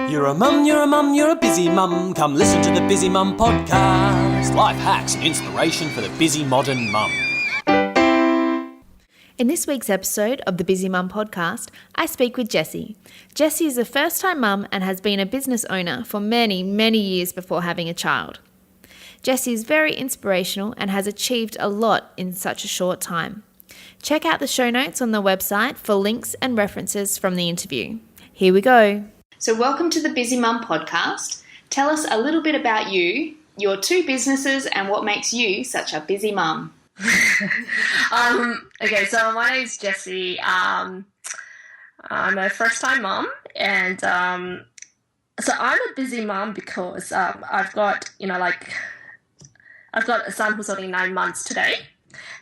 You're a mum, you're a busy mum. Come listen to the Busy Mum podcast. Life hacks and inspiration for the busy modern mum. In this week's episode of the Busy Mum podcast, I speak with Jessie. Jessie is a first-time mum and has been a business owner for many, many years before having a child. Jessie is very inspirational and has achieved a lot in such a short time. Check out the show notes on the website for links and references from the interview. Here we go. So welcome to the Busy Mum podcast. Tell us a little bit about you, your two businesses, and what makes you such a busy mum. Okay, so my name's Jessie. I'm a first-time mom, and so I'm a busy mom because I've got a son who's only 9 months today,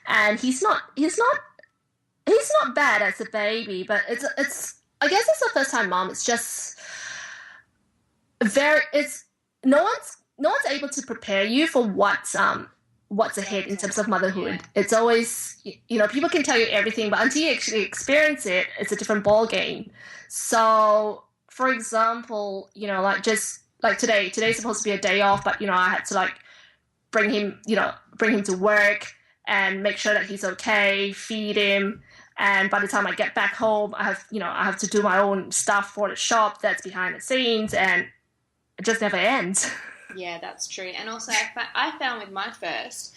and he's not bad as a baby, but it's I guess as a first-time mom, it's just no one's able to prepare you for what's ahead in terms of motherhood. It's always, people can tell you everything, but until you actually experience it, it's a different ball game. So, for example, today's supposed to be a day off, but I had to bring him to work and make sure that he's okay, feed him. And by the time I get back home, I have to do my own stuff for the shop that's behind the scenes, and it just never ends. Yeah, that's true. And also I found with my first,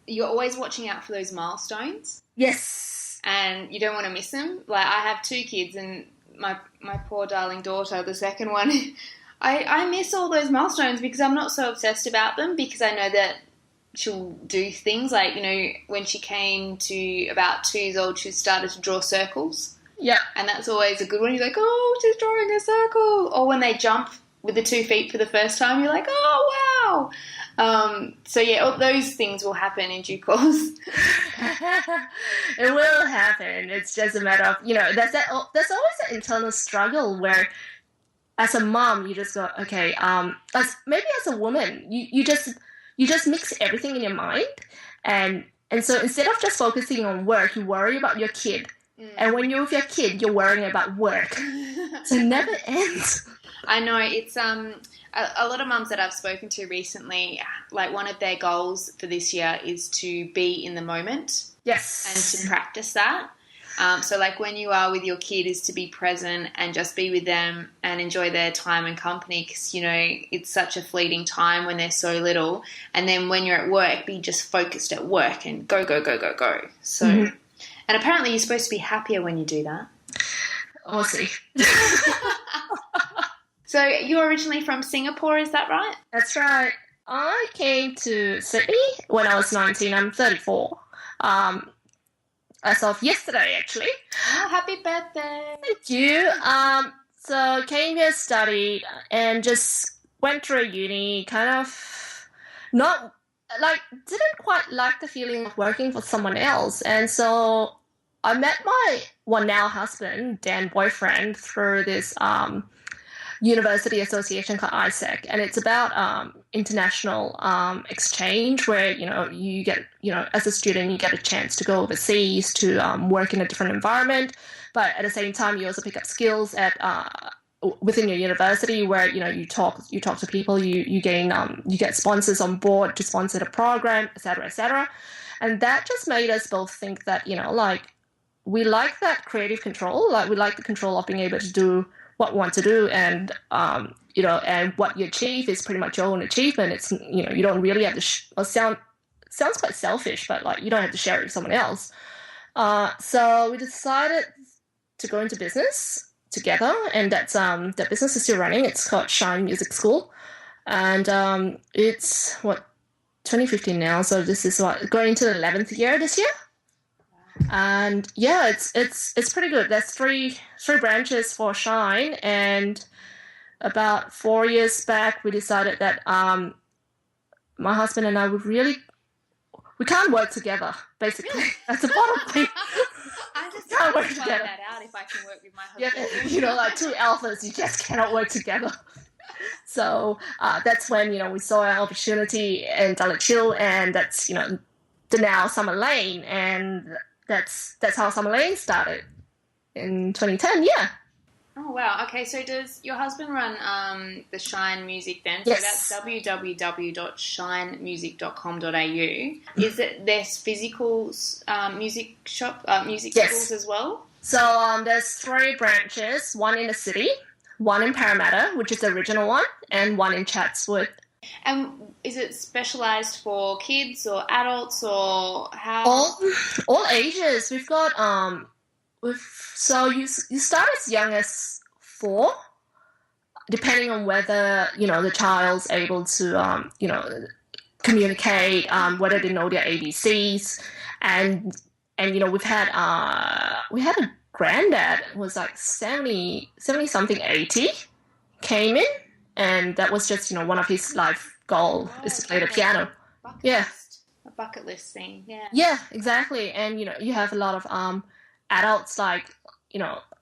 you're always watching out for those milestones. Yes. And you don't want to miss them. Like, I have two kids, and my poor darling daughter, the second one, I miss all those milestones because I'm not so obsessed about them, because I know that she'll do things like, when she came to about 2 years old, she started to draw circles. Yeah. And that's always a good one. You're like, oh, she's drawing a circle. Or when they jump with the 2 feet for the first time, you're like, oh, wow. So, yeah, those things will happen in due course. It will happen. It's just a matter of, there's always an internal struggle where, as a mom, you just go, okay, maybe as a woman, you just mix everything in your mind. And so instead of just focusing on work, you worry about your kid. And when you're with your kid, you're worrying about work. So it never ends. I know. It's a lot of mums that I've spoken to recently, like, one of their goals for this year is to be in the moment. Yes. And to practice that. So, like, when you are with your kid, is to be present and just be with them and enjoy their time and company, because, it's such a fleeting time when they're so little. And then when you're at work, be just focused at work and go, go, go, go, go. So, And apparently you're supposed to be happier when you do that. We'll see. So you're originally from Singapore, is that right? That's right. I came to Sydney when I was 19. I'm 34. As of yesterday, actually. Oh, happy birthday. Thank you. So came here, studied, and just went through uni, didn't quite like the feeling of working for someone else. And so I met my now husband, then boyfriend, through this university association called ISEC, and it's about international exchange, where you get as a student you get a chance to go overseas to work in a different environment, but at the same time you also pick up skills at within your university, where you talk to people, you get sponsors on board to sponsor the program, etc., and that just made us both think that we like that creative control, we like the control of being able to do what we want to do, and and what you achieve is pretty much your own achievement. It's you don't really have to sounds quite selfish, but you don't have to share it with someone else. So we decided to go into business together, and that business is still running. It's called Shine Music School, and it's 2015 now, so this is going into the 11th year this year. And yeah, it's pretty good. There's three branches for Shine, and about 4 years back we decided that my husband and I we can't work together, basically. That's the bottom thing. I just can't work together. That out if I can work with my husband. Yeah, two alphas, you just cannot work together. So that's when we saw an opportunity in Dulwich Hill, and that's the now Summer Lane, and that's how Summer Lane started in 2010. Yeah. Oh, wow. Okay, so does your husband run the Shine Music then? Yes. So that's www.shinemusic.com.au. Is it there's physical music shop, music Yes. schools as well? So there's 3 branches, one in the city, one in Parramatta, which is the original one, and one in Chatswood. And is it specialised for kids or adults or how? All ages. We've got so you start as young as 4, depending on whether the child's able to communicate, whether they know their ABCs, and we had a granddad who was like 70 something, 80, came in, and that was just one of his life goal is to play the piano. A bucket list thing. Yeah, exactly. And you have a lot of adults like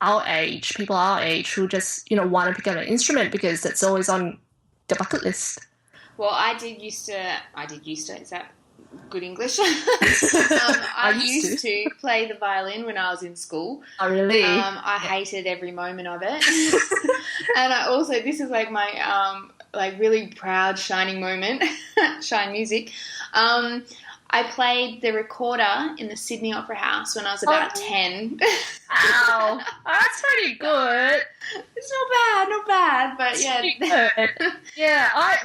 our age, people our age, who just want to pick up an instrument because that's always on the bucket list. Well, I did used to, is that good English? I used to play the violin when I was in school. Oh, really? I hated every moment of it. And I also, this is like my really proud shining moment, Shine Music. I played the recorder in the Sydney Opera House when I was about 10. Wow, that's pretty good. It's not bad, but yeah. Yeah, I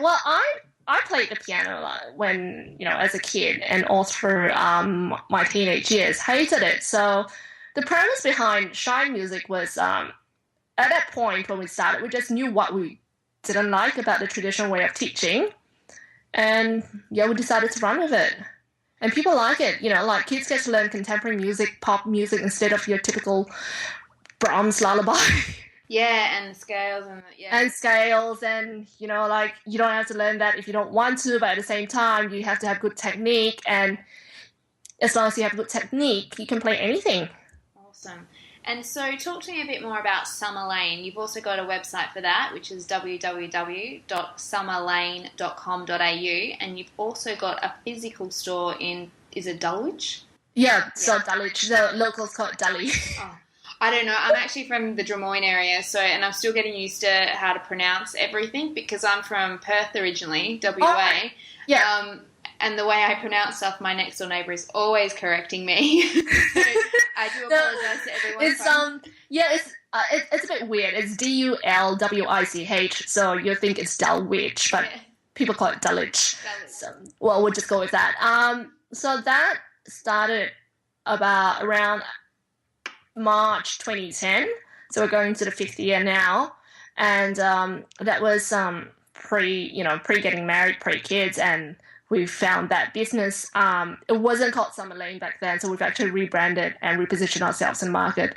played the piano when as a kid and all through my teenage years. Hated it. So the premise behind Shine Music was at that point when we started, we just knew what we didn't like about the traditional way of teaching, and we decided to run with it. And people like it, like kids get to learn contemporary music, pop music, instead of your typical Brahms lullaby. Yeah, and scales and And scales, and like you don't have to learn that if you don't want to, but at the same time you have to have good technique, and as long as you have good technique, you can play anything. Awesome. And so talk to me a bit more about Summer Lane. You've also got a website for that, which is www.summerlane.com.au, and you've also got a physical store in, is it Dulwich? Yeah, so Dulwich, the locals call it Dully. Oh, I don't know. I'm actually from the Drummoyne area, and I'm still getting used to how to pronounce everything because I'm from Perth originally, WA. Oh, yeah. And the way I pronounce stuff, my next door neighbour is always correcting me. So I do apologise to everyone. It's a bit weird. It's Dulwich, so you think it's Dulwich, but people call it Dulwich. So, well, we'll just go with that. So that started around March 2010. So we're going to the 5th year now, and that was pre getting married, pre kids, and we found that business. It wasn't called Summer Lane back then, so we've actually rebranded and repositioned ourselves in market.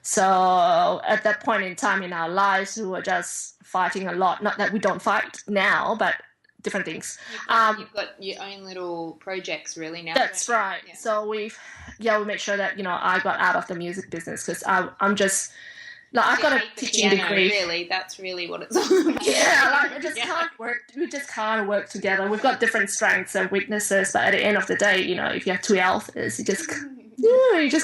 So at that point in time in our lives, we were just fighting a lot. Not that we don't fight now, but different things. You've got your own little projects really now. That's right. Yeah. So we made sure that I got out of the music business because I'm just. Like, I've got a teaching degree. Really, that's really what it's all about. Yeah, like can't work. We just can't work together. We've got different strengths and weaknesses, but at the end of the day, if you have 2 alphas, you just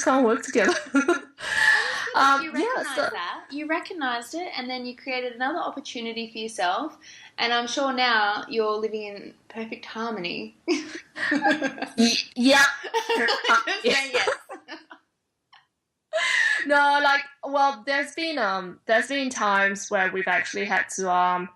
can't work together. You recognised that. You recognised it, and then you created another opportunity for yourself. And I'm sure now you're living in perfect harmony. Yeah. Yes. No, there's been times where we've actually had to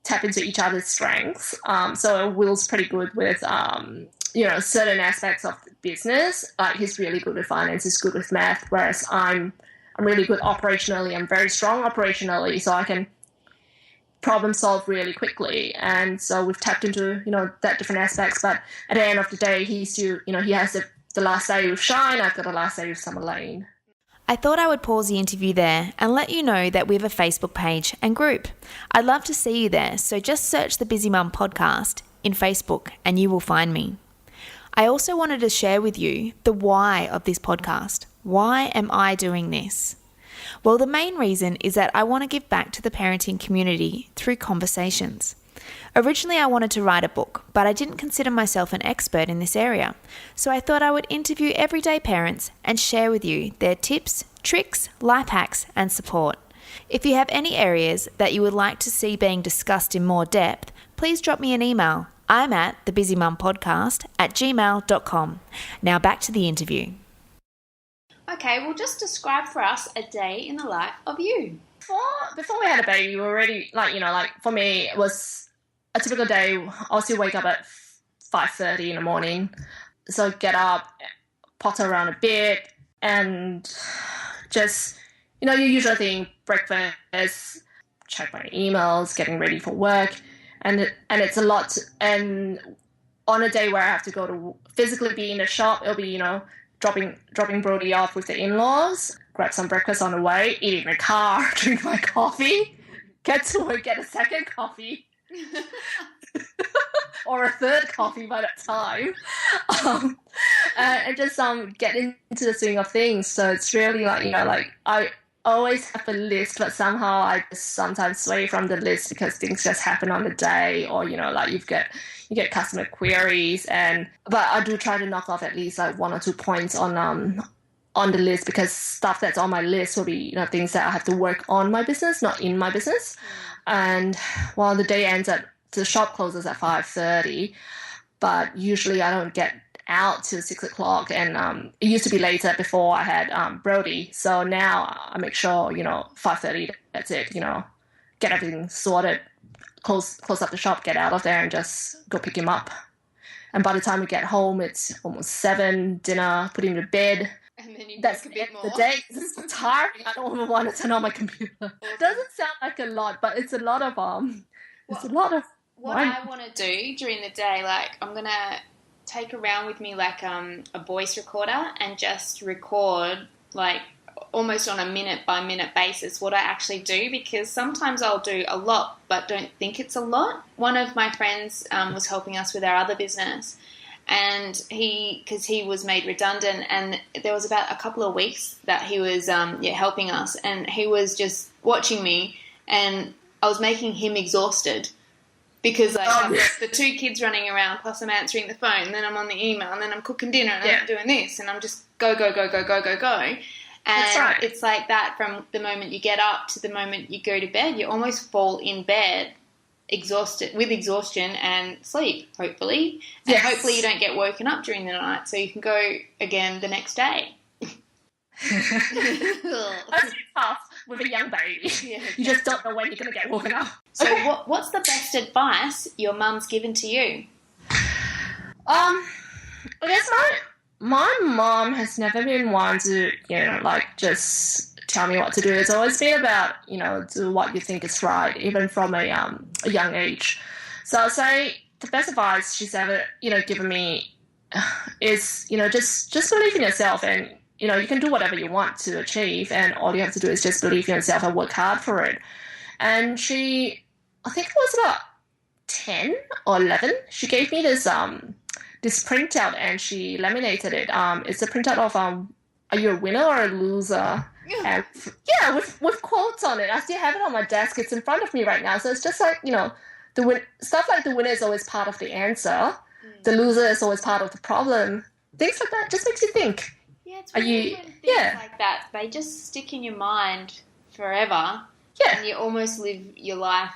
tap into each other's strengths. So Will's pretty good with certain aspects of the business. Like he's really good with finance, he's good with math, whereas I'm really good operationally. I'm very strong operationally, so I can problem solve really quickly. And so we've tapped into that different aspects. But at the end of the day, he still he has the last say with Shine. I've got the last say with Summer Lane. I thought I would pause the interview there and let you know that we have a Facebook page and group. I'd love to see you there, so just search the Busy Mum podcast in Facebook and you will find me. I also wanted to share with you the why of this podcast. Why am I doing this? Well, the main reason is that I want to give back to the parenting community through conversations. Originally, I wanted to write a book, but I didn't consider myself an expert in this area. So I thought I would interview everyday parents and share with you their tips, tricks, life hacks, and support. If you have any areas that you would like to see being discussed in more depth, please drop me an email. I'm at thebusymumpodcast@gmail.com. Now back to the interview. Okay, well, just describe for us a day in the life of you. Before we had a baby, we were already, for me, it was a typical day. I'll still wake up at 5:30 in the morning. So get up, potter around a bit, and just, your usual thing, breakfast, check my emails, getting ready for work. And it's a lot. And on a day where I have to go to physically be in the shop, it'll be, dropping Brodie off with the in-laws, grab some breakfast on the way, eat in the car, drink my coffee, get to work, get a second coffee, or a third coffee by that time, and just get into the swing of things. So it's really I always have a list, but somehow I just sometimes sway from the list because things just happen on the day, or you get customer queries, but I do try to knock off at least 1 or 2 points on the list, because stuff that's on my list will be things that I have to work on my business, not in my business. And while the day ends the shop closes at 5:30, but usually I don't get out till 6 o'clock, and it used to be later before I had Brodie. So now I make sure 5:30, that's it. Get everything sorted, close up the shop, get out of there, and just go pick him up. And by the time we get home, it's almost 7. Dinner, put him to bed. And then you That's a bit more. The day. It's so tiring. I don't even want to turn on my computer. It doesn't sound like a lot, but it's a lot of What I want to do during the day, I'm going to take around with me a voice recorder and just record almost on a minute by minute basis what I actually do, because sometimes I'll do a lot but don't think it's a lot. One of my friends was helping us with our other business, and because he was made redundant, and there was about a couple of weeks that he was helping us, and he was just watching me, and I was making him exhausted. Because I've got the 2 kids running around, plus I'm answering the phone, and then I'm on the email, and then I'm cooking dinner, and I'm doing this, and I'm just go, go, go, go, go, go, go. And That's right. It's like that from the moment you get up to the moment you go to bed. You almost fall in bed exhausted, with exhaustion and sleep, hopefully. And hopefully you don't get woken up during the night, so you can go again the next day. That's tough with a young baby. Yeah. You just don't know when you're going to get woken up. So what's the best advice your mum's given to you? I guess my mom has never been one to, just tell me what to do. It's always been about, do what you think is right, even from a young age. So I'll say the best advice she's ever, given me is, just believe in yourself, and you can do whatever you want to achieve, and all you have to do is just believe in yourself and work hard for it. And I think it was about 10 or 11, she gave me this printout, and she laminated it. It's a printout of are you a winner or a loser? And, with quotes on it. I still have it on my desk. It's in front of me right now. So it's just stuff like the winner is always part of the answer. The loser is always part of the problem. Things like that just makes you think. Yeah, it's weird when things like that, they just stick in your mind forever. Yeah. And you almost live your life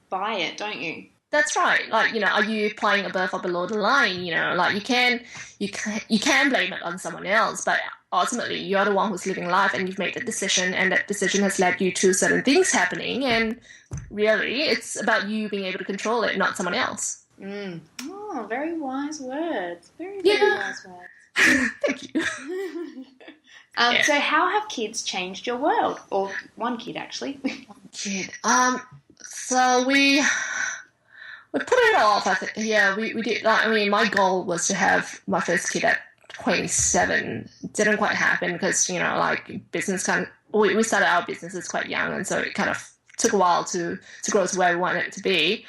by it, don't you? That's right. Are you playing above or below the line? You can blame it on someone else, but ultimately you're the one who's living life, and you've made the decision, and that decision has led you to certain things happening, and really it's about you being able to control it, not someone else. Oh, very wise words. Very wise words. Thank you. So how have kids changed your world? Or one kid, actually. One kid. So we put it off. I think. Yeah, we did. My goal was to have my first kid at 27. Didn't quite happen because business we started our businesses quite young, and so it kind of took a while to grow to where we wanted it to be.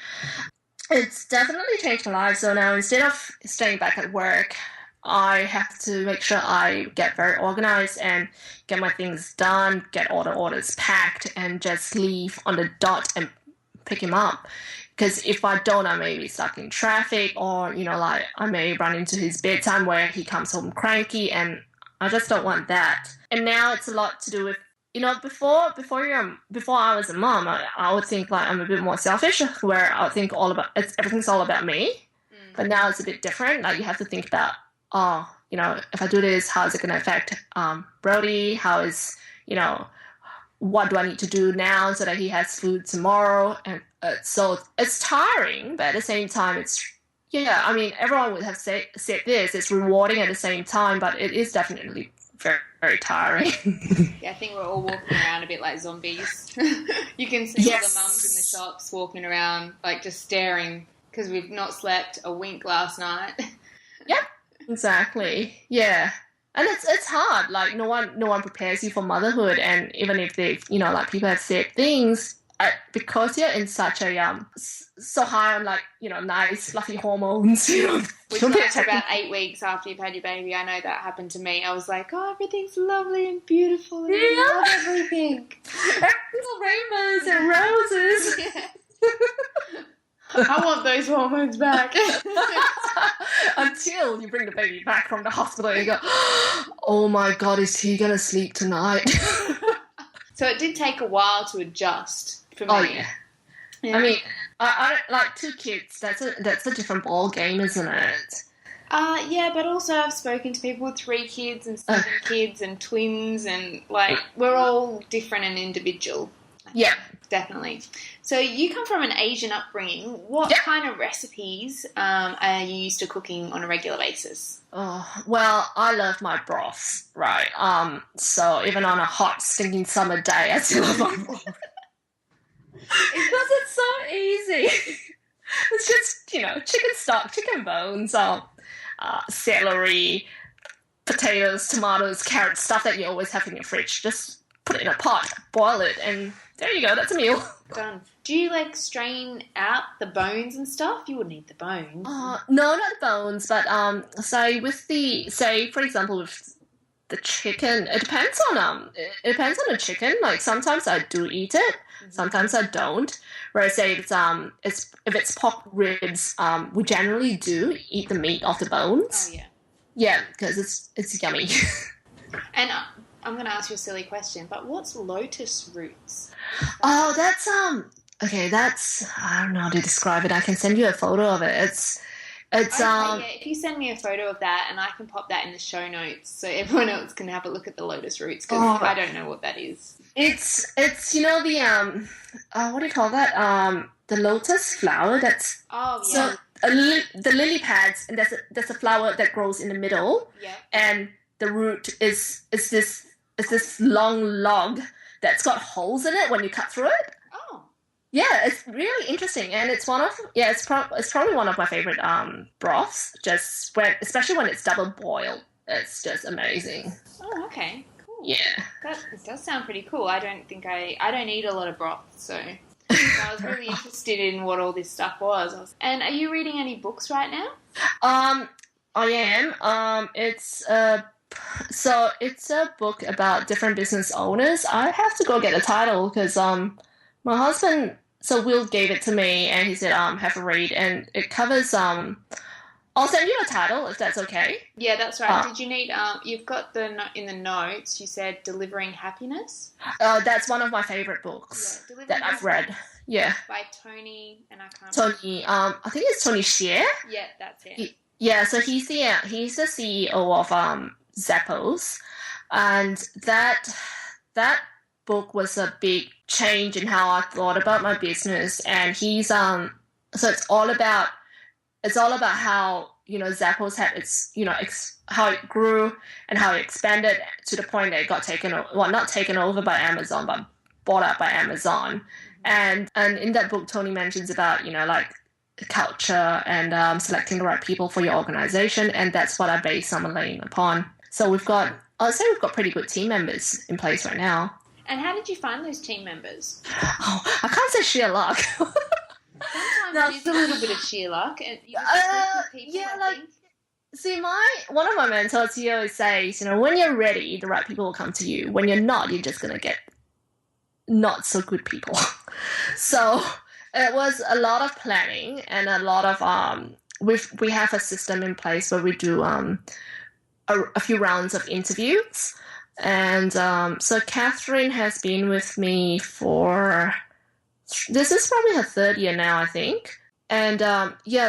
It's definitely changed my life. So now, instead of staying back at work, I have to make sure I get very organized and get my things done, get all the orders packed, and just leave on the dot and pick him up. Because if I don't, I may be stuck in traffic, or, I may run into his bedtime where he comes home cranky, and I just don't want that. And now it's a lot to do with before I was a mom, I would think like I'm a bit more selfish, where I would think everything's all about me. But now it's a bit different. Like you have to think about, if I do this, how is it going to affect Brodie? How is, what do I need to do now so that he has food tomorrow? And so it's tiring, but at the same time, everyone would have said this. It's rewarding at the same time, but it is definitely very, very tiring. Yeah, I think we're all walking around a bit like zombies. You can see all the mums in the shops walking around, like just staring because we've not slept a wink last night. Yep, exactly. Yeah. And it's hard. Like no one prepares you for motherhood, and even if they've people have said things, because you're in such a so high on nice fluffy hormones, Which lasts about 8 weeks after you've had your baby. I know that happened to me. I was like, oh, everything's lovely and beautiful, and I love everything. Little rainbows and roses. Yeah. I want those hormones back. Until you bring the baby back from the hospital and you go, oh my God, is he going to sleep tonight? So it did take a while to adjust for me. Oh, yeah. I mean, I like 2 kids. That's a different ball game, isn't it? Yeah, but also I've spoken to people with 3 kids and 7 kids and twins, and we're all different and individual. Yeah. Definitely. So you come from an Asian upbringing. What kind of recipes are you used to cooking on a regular basis? Oh, well, I love my broths, right? So even on a hot, stinking summer day, I still love my broth. Because it's so easy. It's just, chicken stock, chicken bones, celery, potatoes, tomatoes, carrots, stuff that you always have in your fridge. Just put it in a pot, boil it, and there you go, that's a meal. Done. Do you strain out the bones and stuff? You wouldn't eat the bones. No, not the bones, but for example, with the chicken, it depends on the chicken. Like sometimes I do eat it, sometimes I don't. Whereas say if it's pork ribs, we generally do eat the meat off the bones. Oh yeah. Yeah, because it's yummy. And I'm going to ask you a silly question, but what's lotus roots? Oh, that's I don't know how to describe it. I can send you a photo of it. It's yeah, if you send me a photo of that, and I can pop that in the show notes so everyone else can have a look at the lotus roots, because I don't know what that is. It's the what do you call that? The lotus flower. That's yeah. So the lily pads, and there's a flower that grows in the middle. Yeah. And the root is this long log that's got holes in it when you cut through it. Oh. Yeah, it's really interesting, and it's probably one of my favorite broths. Especially when it's double boiled, it's just amazing. Oh, okay, cool. Yeah, that does sound pretty cool. I don't eat a lot of broth, so I was really interested in what all this stuff was. And are you reading any books right now? I am. It's a book about different business owners. I have to go get the title because my husband, Will gave it to me and he said have a read, and it covers I'll send you the title if that's okay. Yeah, that's right. Did you need you've got in the notes you said Delivering Happiness? That's one of my favorite books that I've read. Yeah. By Tony, and I can't Tony, I think it's Tony Hsieh. Yeah, that's it. So he's the CEO of Zappos, and that book was a big change in how I thought about my business. And he's so it's all about how Zappos had its how it grew and how it expanded to the point that it got not taken over by Amazon, but bought out by Amazon. And in that book, Tony mentions about culture and selecting the right people for your organization, and that's what I base Summerlane upon. So I'd say we've got pretty good team members in place right now. And how did you find those team members? Oh, I can't say sheer luck. Sometimes it is a little bit of sheer luck, and you people, I think. See, one of my mentors, he always says, when you're ready, the right people will come to you. When you're not, you're just gonna get not so good people. So it was a lot of planning and a lot of we have a system in place where we do a few rounds of interviews, And so Catherine has been with me for, this is probably her third year now, I think. And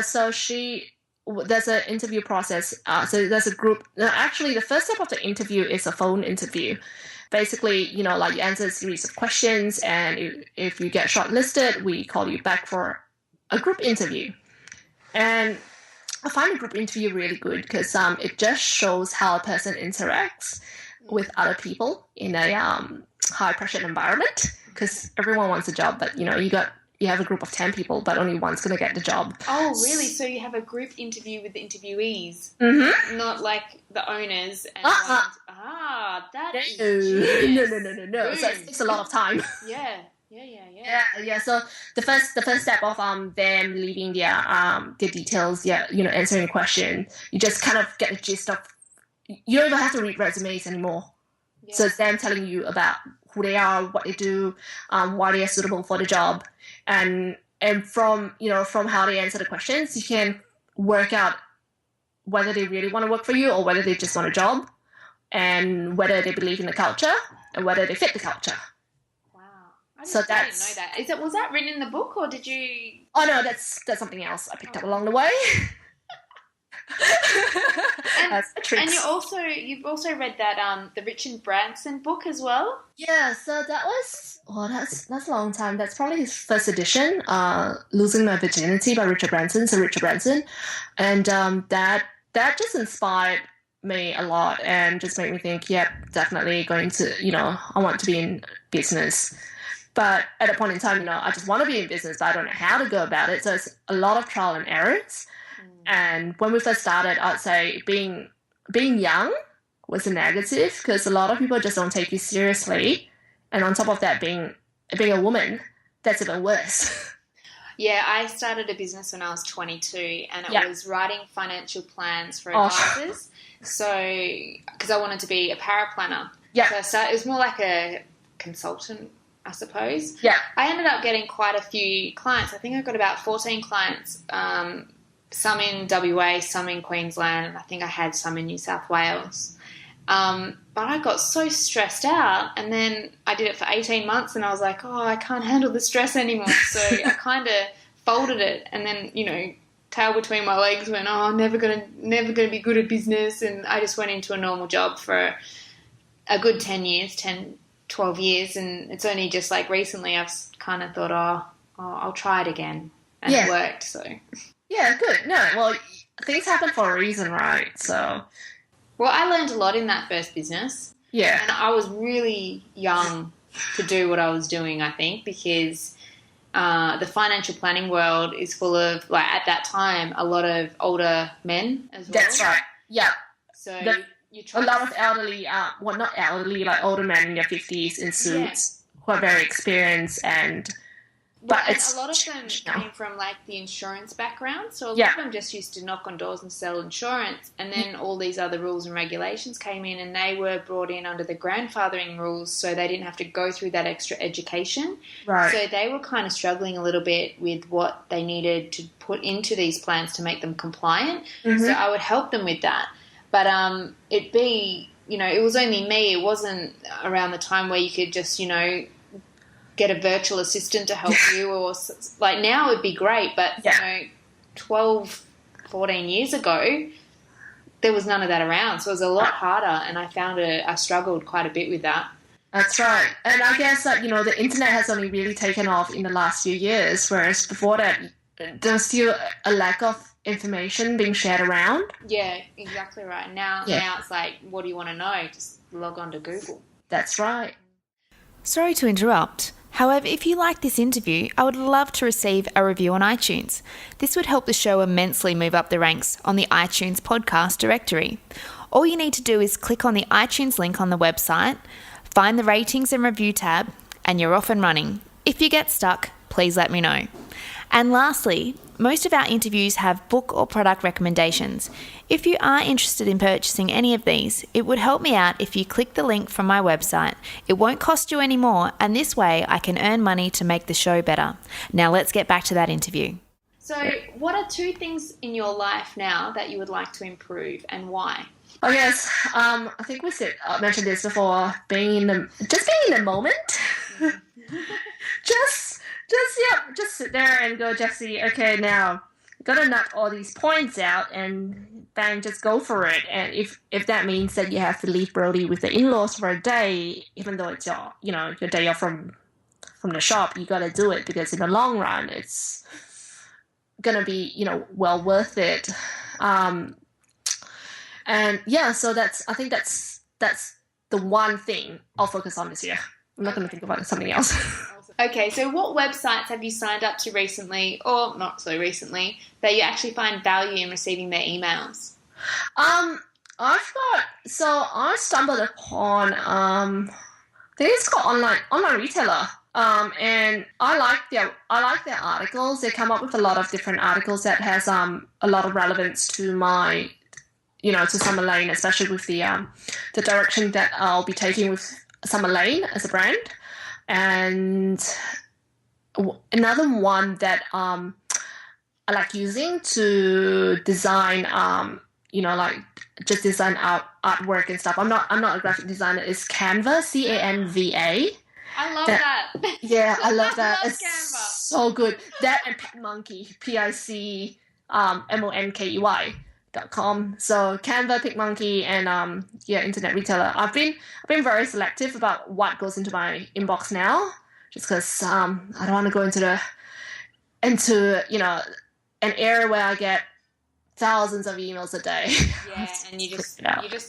so there's an interview process. So there's a group. Actually, the first step of the interview is a phone interview. Basically, you answer a series of questions, and if you get shortlisted, we call you back for a group interview. And I find a group interview really good because it just shows how a person interacts with other people in a high pressure environment, because everyone wants a job, but you have a group of 10 people, but only one's going to get the job. Oh, really? So you have a group interview with the interviews, not like the owners. And that is genius. No. So it takes a lot of time. Yeah. So the first step of them leaving their details, answering a question, you just kind of get the gist of. You don't even have to read resumes anymore. Yeah. So it's them telling you about who they are, what they do, why they are suitable for the job, and from how they answer the questions, you can work out whether they really want to work for you or whether they just want a job, and whether they believe in the culture and whether they fit the culture. Wow, I didn't know that. Was that written in the book, or did you? Oh no, that's something else I picked up along the way. And you've also read that the Richard Branson book as well. Yeah, so that was that's a long time. That's probably his first edition, Losing My Virginity by Richard Branson. So Richard Branson, and that just inspired me a lot and just made me think, yep, definitely going to I want to be in business. But at a point in time, I just want to be in business, but I don't know how to go about it. So it's a lot of trial and errors. And when we first started, I'd say being young was a negative because a lot of people just don't take you seriously. And on top of that, being a woman, that's even worse. Yeah, I started a business when I was 22, and it was writing financial plans for advisors. So, because I wanted to be a paraplanner. Yeah. So it was more like a consultant, I suppose. Yeah. I ended up getting quite a few clients. I think I got about 14 clients. Some in WA, some in Queensland, and I think I had some in New South Wales. But I got so stressed out, and then I did it for 18 months, and I was like, I can't handle the stress anymore. So I kind of folded it, and then, tail between my legs went, never gonna be good at business, and I just went into a normal job for a good 12 years, and it's only just like recently I've kind of thought, I'll try it again, and it worked, so... Yeah, good. No, well, things happen for a reason, right? So, well, I learned a lot in that first business. Yeah. And I was really young to do what I was doing, I think, because the financial planning world is full of, like, at that time, a lot of older men as well. That's right. Yeah. So you try a lot of elderly, not elderly, like older men in their 50s in suits who are very experienced and... But a lot of them came from like the insurance background, so a lot of them just used to knock on doors and sell insurance, and then all these other rules and regulations came in, and they were brought in under the grandfathering rules, so they didn't have to go through that extra education. Right. So they were kind of struggling a little bit with what they needed to put into these plans to make them compliant. Mm-hmm. So I would help them with that, but it was only me. It wasn't around the time where you could just get a virtual assistant to help you, or like now it'd be great, but 12, 14 years ago there was none of that around, so it was a lot harder, and I found I struggled quite a bit with that. That's right. And I guess that the internet has only really taken off in the last few years, whereas before that there's still a lack of information being shared around. Yeah, exactly right. Now it's like, what do you want to know? Just log on to Google. That's right. Sorry to interrupt. However, if you like this interview, I would love to receive a review on iTunes. This would help the show immensely move up the ranks on the iTunes podcast directory. All you need to do is click on the iTunes link on the website, find the ratings and review tab, and you're off and running. If you get stuck, please let me know. And lastly, most of our interviews have book or product recommendations. If you are interested in purchasing any of these, it would help me out if you click the link from my website. It won't cost you any more, and this way I can earn money to make the show better. Now let's get back to that interview. So what are 2 things in your life now that you would like to improve, and why? I guess I think we mentioned this before. Being in the moment. just sit there and go, Jessie. Okay, now gotta knock all these points out and bang, just go for it. And if that means that you have to leave Brodie with the in-laws for a day, even though it's your day off from the shop, you gotta do it because in the long run, it's gonna be well worth it. And yeah, so I think that's the one thing I'll focus on this year. I'm not going to think about something else. Okay, so what websites have you signed up to recently, or not so recently, that you actually find value in receiving their emails? I stumbled upon I think it's called online retailer. And I like their articles. They come up with a lot of different articles that has a lot of relevance to my to Summer Lane, especially with the direction that I'll be taking with Summer Lane as a brand. And another one that I like using to design, just design artwork and stuff. I'm not a graphic designer. It's Canva, Canva. I love that. Yeah, I love that. Love it's Canva. So good. That and PicMonkey, PicMonkey.com. So Canva, PicMonkey, and internet retailer. I've been very selective about what goes into my inbox now, just because I don't want to go into an area where I get thousands of emails a day. Yeah, and you're just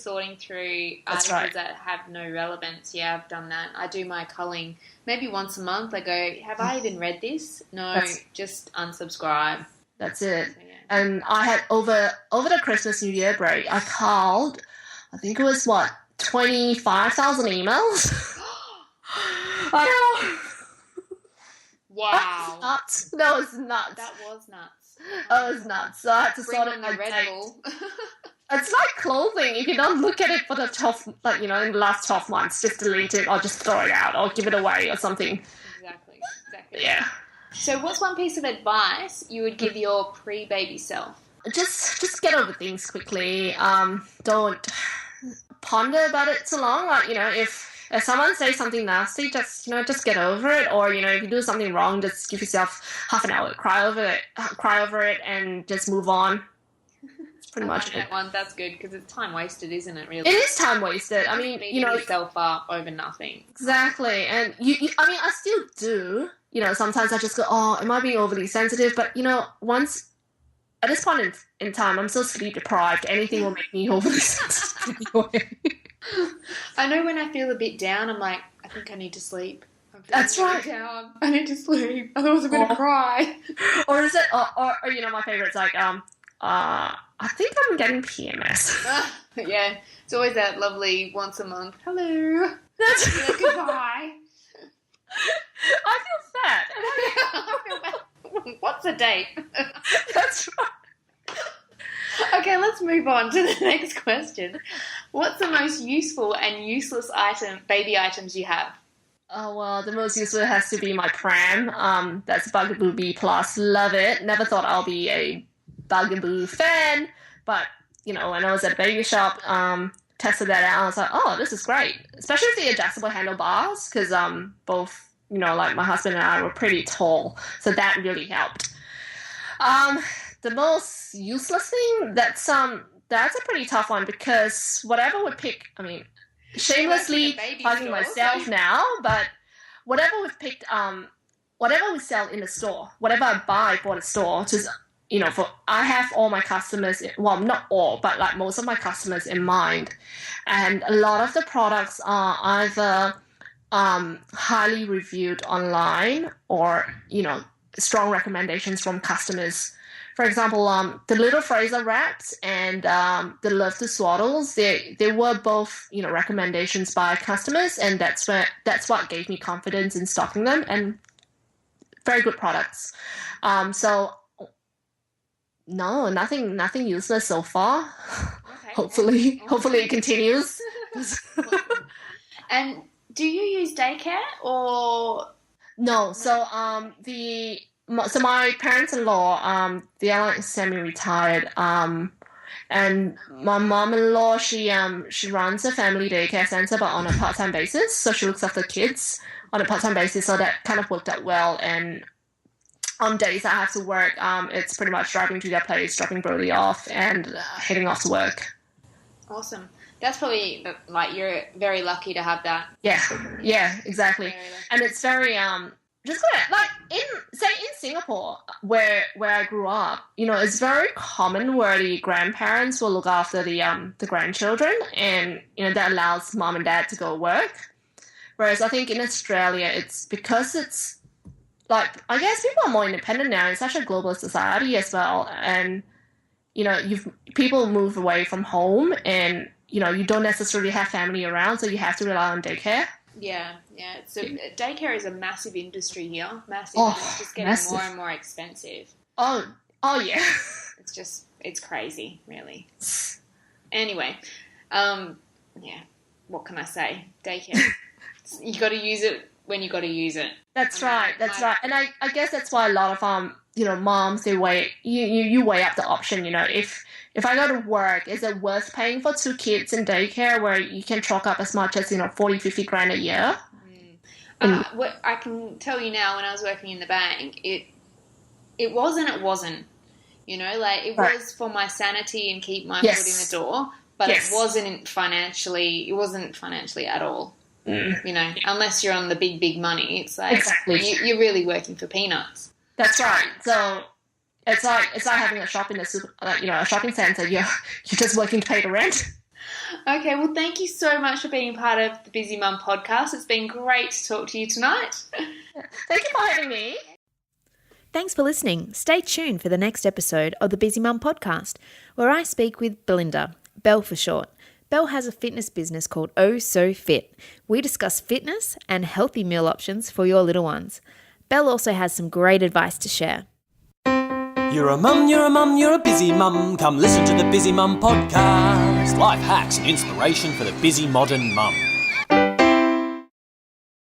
sorting through That's articles right. that have no relevance. Yeah, I've done that. I do my culling maybe once a month. I go, have I even read this? No, just unsubscribe. That's it. So, yeah. And I had over the Christmas New Year break, I culled, I think it was 25,000 emails. I know. Wow. That was nuts. That was nuts. That was nuts. So I had to Bring sort on of the Red Bull. It's like clothing. If you don't look at it for the 12, in the last 12 months, just delete it or just throw it out or give it away or something. Exactly. Yeah. So what's one piece of advice you would give your pre-baby self? Just get over things quickly. Don't ponder about it too long. If someone says something nasty, just get over it. Or if you do something wrong, just give yourself half an hour, cry over it, and just move on. That's pretty much it. That one, that's good because it's time wasted, isn't it? Really, it is time wasted. I mean, beating yourself up over nothing. Exactly, and I still do. Sometimes I just go, oh, am I being overly sensitive? But once at this point in time, I'm so sleep deprived. Anything will make me overly sensitive anyway. I know when I feel a bit down, I'm like, I think I need to sleep. That's right. Down. I need to sleep. Otherwise, I'm going to cry. Or is it? Or my favorite's like, I think I'm getting PMS. Yeah, it's always that lovely once a month. Hello. That's Goodbye. I feel fat. What's the date? That's right. Okay, let's move on to the next question. What's the most useful and useless baby items you have? Oh, well, the most useful has to be my pram. That's Bugaboo B+. Love it. Never thought I'll be a Bugaboo fan, but, when I was at a baby shop, tested that out, I was like, oh, this is great. Especially with the adjustable handlebars, because both, my husband and I were pretty tall, so that really helped. The most useless thing, that's a pretty tough one, because whatever would pick, shamelessly plugging myself now, but whatever we've picked, whatever we sell in the store, whatever I buy for the store, I have all my customers, well, not all, but like most of my customers in mind. And a lot of the products are either highly reviewed online or, strong recommendations from customers. For example, the Little Fraser wraps and the Love to Swaddles, they were both, recommendations by customers, and that's what gave me confidence in stocking them, and very good products. So no, nothing useless so far. Okay. Hopefully it continues. And do you use daycare or no? So my parents-in-law, they are like semi-retired, And my mom-in-law, she runs a family daycare center, but on a part-time basis. So she looks after kids on a part-time basis. So that kind of worked out well. And on days I have to work, it's pretty much driving to their place, dropping Brodie off, and heading off to work. Awesome. That's probably, like, you're very lucky to have that. Yeah, exactly. And it's very just good. Like in Singapore, where I grew up, it's very common where the grandparents will look after the grandchildren, and that allows mom and dad to go work. Whereas I think in Australia, it's because it's like, I guess people are more independent now. It's such a global society as well, and people move away from home, and you don't necessarily have family around, so you have to rely on daycare. Yeah. So daycare is a massive industry here. Massive. Oh, it's just getting more and more expensive. Oh yeah. It's crazy, really. Anyway, what can I say? Daycare. You got to use it when you got to use it. That's right. And I guess that's why a lot of moms, they weigh you weigh up the option. If I go to work, is it worth paying for 2 kids in daycare where you can chalk up as much as 40-50 grand a year? What I can tell you now, when I was working in the bank, it wasn't. It was for my sanity and keep my foot in the door, but it wasn't financially. It wasn't financially at all. Unless you're on the big money, it's like you're really working for peanuts. That's right. So it's like having a shop in a a shopping center. You're just working to pay the rent. Okay, well, thank you so much for being part of the Busy Mum podcast. It's been great to talk to you tonight. Thank you for having me. Thanks for listening. Stay tuned for the next episode of the Busy Mum podcast, where I speak with Belinda, Belle for short. Belle has a fitness business called Oh So Fit. We discuss fitness and healthy meal options for your little ones. Belle also has some great advice to share. You're a mum, you're a busy mum. Come listen to the Busy Mum podcast. Life hacks and inspiration for the busy modern mum.